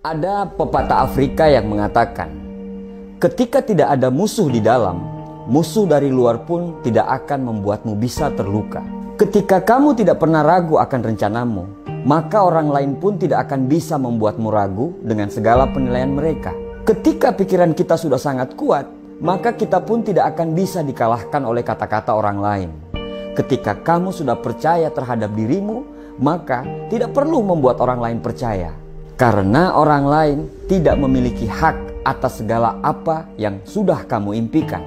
Ada pepatah Afrika yang mengatakan, ketika tidak ada musuh di dalam, musuh dari luar pun tidak akan membuatmu bisa terluka. Ketika kamu tidak pernah ragu akan rencanamu, maka orang lain pun tidak akan bisa membuatmu ragu dengan segala penilaian mereka. Ketika pikiran kita sudah sangat kuat, maka kita pun tidak akan bisa dikalahkan oleh kata-kata orang lain. Ketika kamu sudah percaya terhadap dirimu, maka tidak perlu membuat orang lain percaya. Karena orang lain tidak memiliki hak atas segala apa yang sudah kamu impikan.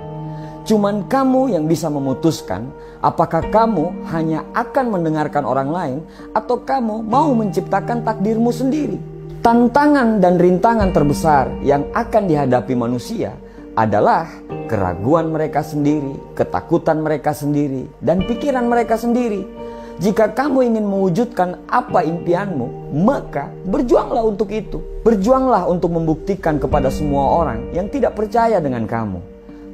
Cuman kamu yang bisa memutuskan apakah kamu hanya akan mendengarkan orang lain atau kamu mau menciptakan takdirmu sendiri. Tantangan dan rintangan terbesar yang akan dihadapi manusia adalah keraguan mereka sendiri, ketakutan mereka sendiri, dan pikiran mereka sendiri. Jika kamu ingin mewujudkan apa impianmu, maka berjuanglah untuk itu. Berjuanglah untuk membuktikan kepada semua orang yang tidak percaya dengan kamu.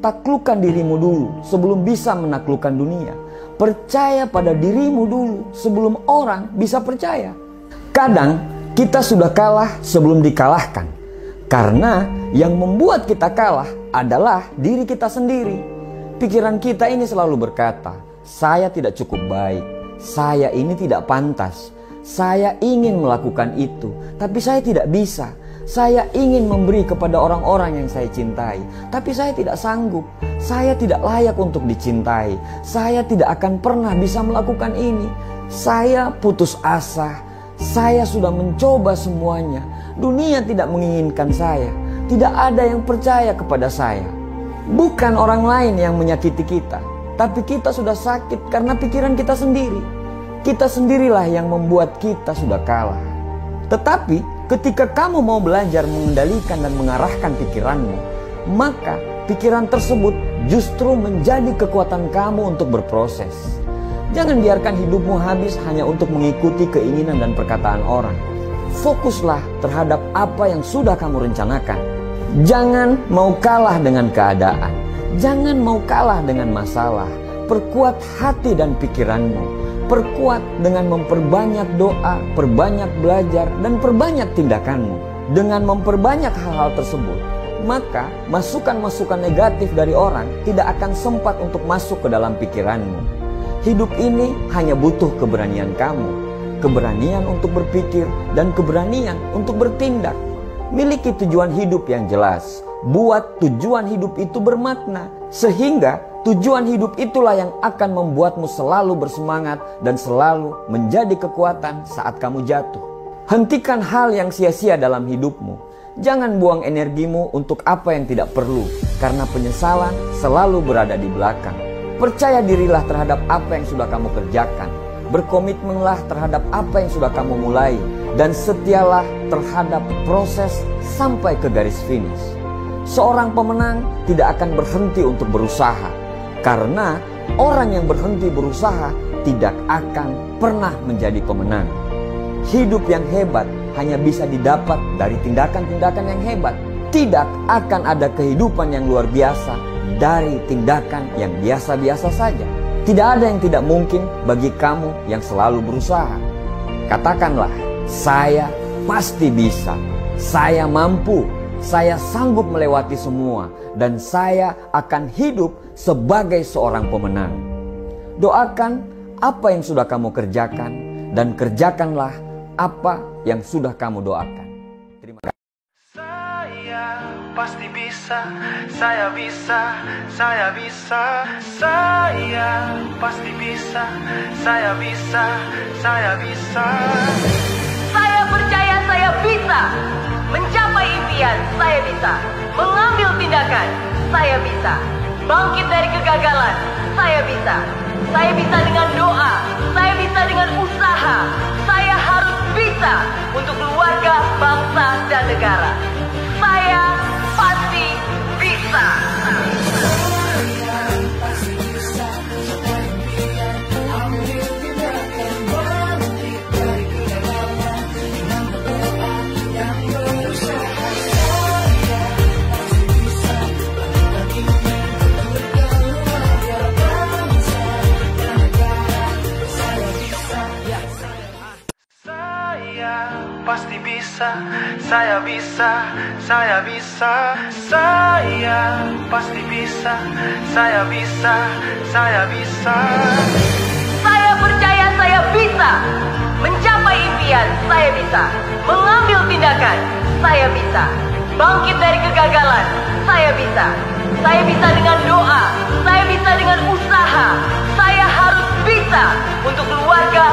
Taklukkan dirimu dulu sebelum bisa menaklukkan dunia. Percaya pada dirimu dulu sebelum orang bisa percaya. Kadang kita sudah kalah sebelum dikalahkan. Karena yang membuat kita kalah adalah diri kita sendiri. Pikiran kita ini selalu berkata, saya tidak cukup baik. Saya ini tidak pantas. Saya ingin melakukan itu, tapi saya tidak bisa. Saya ingin memberi kepada orang-orang yang saya cintai, tapi saya tidak sanggup. Saya tidak layak untuk dicintai. Saya tidak akan pernah bisa melakukan ini. Saya putus asa. Saya sudah mencoba semuanya. Dunia tidak menginginkan saya. Tidak ada yang percaya kepada saya. Bukan orang lain yang menyakiti kita, tapi kita sudah sakit karena pikiran kita sendiri. Kita sendirilah yang membuat kita sudah kalah. Tetapi ketika kamu mau belajar mengendalikan dan mengarahkan pikiranmu, maka pikiran tersebut justru menjadi kekuatan kamu untuk berproses. Jangan biarkan hidupmu habis hanya untuk mengikuti keinginan dan perkataan orang. Fokuslah terhadap apa yang sudah kamu rencanakan. Jangan mau kalah dengan keadaan. Jangan mau kalah dengan masalah. Perkuat hati dan pikiranmu. Perkuat dengan memperbanyak doa, perbanyak belajar, dan perbanyak tindakanmu. Dengan memperbanyak hal-hal tersebut, maka masukan-masukan negatif dari orang tidak akan sempat untuk masuk ke dalam pikiranmu. Hidup ini hanya butuh keberanian kamu. Keberanian untuk berpikir dan keberanian untuk bertindak. Miliki tujuan hidup yang jelas. Buat tujuan hidup itu bermakna. Sehingga tujuan hidup itulah yang akan membuatmu selalu bersemangat dan selalu menjadi kekuatan saat kamu jatuh. Hentikan hal yang sia-sia dalam hidupmu. Jangan buang energimu untuk apa yang tidak perlu, karena penyesalan selalu berada di belakang. Percaya dirilah terhadap apa yang sudah kamu kerjakan. Berkomitmenlah terhadap apa yang sudah kamu mulai. Dan setialah terhadap proses sampai ke garis finish. Seorang pemenang tidak akan berhenti untuk berusaha. Karena orang yang berhenti berusaha tidak akan pernah menjadi pemenang. Hidup yang hebat hanya bisa didapat dari tindakan-tindakan yang hebat. Tidak akan ada kehidupan yang luar biasa dari tindakan yang biasa-biasa saja. Tidak ada yang tidak mungkin bagi kamu yang selalu berusaha. Katakanlah, saya pasti bisa. Saya mampu. Saya sanggup melewati semua. Dan saya akan hidup sebagai seorang pemenang. Doakan apa yang sudah kamu kerjakan. Dan kerjakanlah apa yang sudah kamu doakan. Terima kasih. Saya pasti bisa, saya bisa, saya bisa. Saya pasti bisa, saya bisa, saya bisa. Saya percaya saya bisa mencapai impian, saya bisa mengambil tindakan, saya bisa bangkit dari kegagalan, saya bisa. Saya bisa dengan doa, saya bisa dengan usaha. Saya harus bisa untuk keluarga, bangsa, dan negara. Saya pasti bisa. Pasti bisa. bisa, saya bisa, saya bisa, saya pasti bisa, saya bisa, saya bisa. Saya percaya saya bisa mencapai impian, saya bisa mengambil tindakan, saya bisa bangkit dari kegagalan, saya bisa. Saya bisa dengan doa, saya bisa dengan usaha, saya harus bisa untuk keluarga